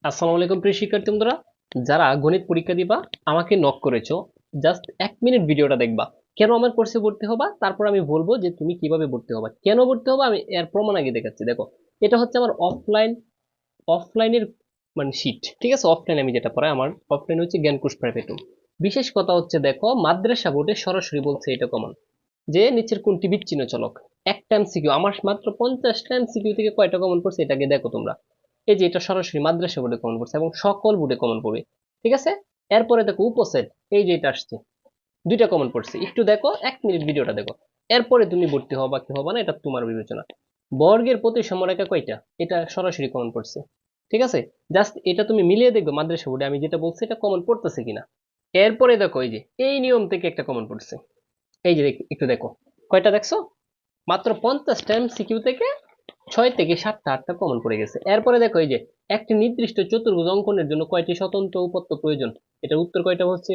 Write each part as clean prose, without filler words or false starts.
আসসালামু আলাইকুম প্রিয় শিক্ষার্থী বন্ধুরা, যারা গণিত পরীক্ষা দিবা আমাকে নক করেছো। জাস্ট 1 মিনিট ভিডিওটা দেখবা। কেন আমার কোর্সে ভর্তি হবা, তারপর আমি বলবো যে তুমি কিভাবে ভর্তি হবা, কেন ভর্তি হবা আমি এর প্রমাণ আগে দেখাচ্ছি। দেখো, এটা হচ্ছে আমার অফলাইনের মানে শীট, ঠিক আছে? অফলাইন আমি যেটা পড়াই, আমার অফলাইন হচ্ছে জ্ঞানকোষ প্রাইভেট। বিশেষ কথা হচ্ছে, দেখো মাদ্রাসা বোর্ডে সরাসরি বলছে এটা কমন, যে নিচের কোনটি বিচ্ছিন্ন চলক। একটা এমসিকিউ আমার মাত্র 50টা এমসিকিউ থেকে কয়টা কমন পড়ছে এটাকে দেখো তোমরা। এই যে এটা সরাসরি মাদ্রাসা বোর্ডে কমন পড়ছে এবং সকল বোর্ডে কমন পড়বে, ঠিক আছে? এরপরে দেখো উপসেট, এই যে এটা আসছে, 2টা কমন পড়ছে। একটু দেখো, 1 মিনিট ভিডিওটা দেখো। এরপরে তুমি ভর্তি হবা কি হবা না এটা তোমার বিবেচনা। বর্গের প্রতি সমরেখা কয়টা, এটা সরাসরি কমন পড়ছে, ঠিক আছে? জাস্ট এটা তুমি মিলিয়ে দেখবে মাদ্রাসা বোর্ডে আমি যেটা বলছি এটা কমন পড়তেছে কিনা। এরপরে দেখো, এই যে এই নিয়ম থেকে একটা কমন পড়ছে। এই যে একটু দেখো, কয়টা দেখছো? মাত্র 50টা এমসিকিউ থেকে 6 থেকে 7টা 8টা কমন পড়ে গেছে। এরপরে দেখো, এই যে একটি নির্দিষ্ট চতুর্ভুজ অঙ্কনের জন্য কয়টি স্বতন্ত্র উপপাদ্য প্রয়োজন, এটার উত্তর কয়টা হচ্ছে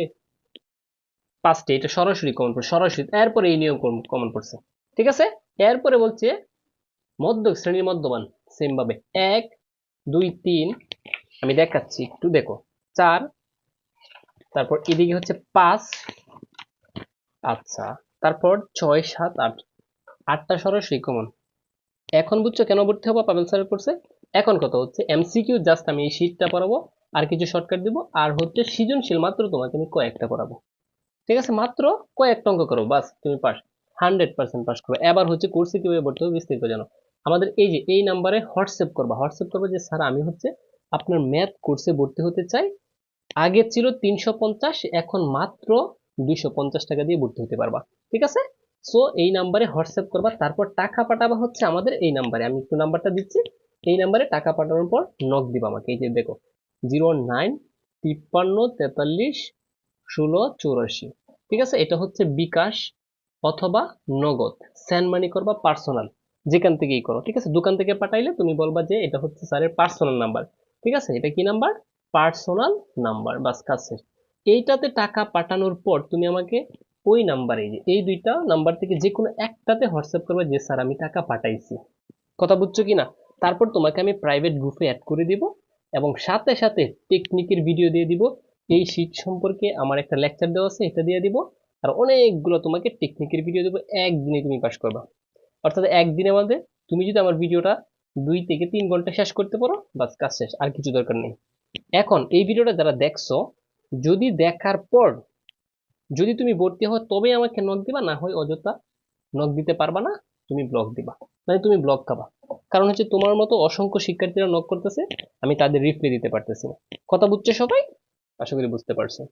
5টি। এটা সরাসরি কমন পড়ছে, সরাসরি। এরপরে এই নিয়ম কমন পড়ছে, ঠিক আছে? এরপরে বলছে মধ্যক শ্রেণীর মধ্যমান, সেম ভাবে 1 2 3, আমি দেখাচ্ছি একটু দেখো, 4, তারপর এদিকে হচ্ছে 5, আচ্ছা, তারপর 6 7 8, 8টা সরাসরি কমন। এখন বুঝছো কেন ভর্তি হবো পাবেল স্যারের কোর্সে। এখন কথা হচ্ছে এমসিকিউ জাস্ট আমি এই শীটটা পড়াবো, আর কিছু শর্টকাট দিব, আর হচ্ছে সৃজনশীল মাত্র তোমাকে আমি কয়েকটা পড়াবো, ঠিক আছে? মাত্র কয়েকটা অঙ্ক করো, বাস তুমি পাস, 100% পাস করবে। এবার হচ্ছে কোর্সে কিভাবে ভর্তি হবে বিস্তারিত জানো। আমাদের এই যে এই নাম্বারে হোয়াটসঅ্যাপ করবে যে স্যার আমি হচ্ছে আপনার ম্যাথ কোর্সে ভর্তি হতে চাই। আগে ছিল 350, এখন মাত্র 250 টাকা দিয়ে ভর্তি হতে পারবা, ঠিক আছে? সো এই নাম্বারে হোয়াটসঅ্যাপ করবা, তারপর টাকা পাঠাবা হচ্ছে আমাদের এই নাম্বারে, আমি একটু নাম্বারটা দিচ্ছি। এই নাম্বারে টাকা পাঠানোর পর নক দিবা আমাকে, এই যে দেখো 09 53 43 16 84, ঠিক আছে? এটা হচ্ছে বিকাশ অথবা নগদ। সেন্ড মানি করবা পার্সোনাল, যেখান থেকেই করো, ঠিক আছে? দোকান থেকে পাঠাইলে তুমি বলবা যে এটা হচ্ছে স্যারের পার্সোনাল নাম্বার, ঠিক আছে? এটা কি নাম্বার? পার্সোনাল নাম্বার, বাস কাজ শেষ। এইটাতে টাকা পাঠানোর পর তুমি আমাকে ওই নাম্বারে, যে এই 2টা নাম্বার থেকে যে কোনো একটাতে হোয়াটসঅ্যাপ করবে যে স্যার আমি টাকা পাঠাইছি। কথা বুঝছো কিনা? তারপর তোমাকে আমি প্রাইভেট গ্রুপে অ্যাড করে দিব এবং সাথে সাথে টেকনিকের ভিডিও দিয়ে দিব। এই শীট সম্পর্কে আমার একটা লেকচার দেওয়া আছে, এটা দিয়ে দিব। আর অনেকগুলো তোমাকে টেকনিকের ভিডিও দেবো, একদিনে তুমি পাস করবা। অর্থাৎ একদিনের মধ্যে তুমি যদি আমার ভিডিওটা 2 থেকে 3 ঘন্টা শেষ করতে পারো, বাস কাজ শেষ, আর কিছু দরকার নেই। এখন এই ভিডিওটা যারা দেখছো, যদি দেখার পর যদি তুমি ভর্তি হও তবে আমাকে নক দিবা, না হয় অযথা নক দিতে পারবা না, তুমি ব্লক দিবা, মানে তুমি ব্লক খাবা। কারণ হচ্ছে তোমার মতো অসংখ্য শিক্ষার্থীরা নক করতেছে, আমি তাদের রিপ্লাই দিতে পারতেছি না। কথা বুঝছো সবাই? আশা করি বুঝতে পারছো।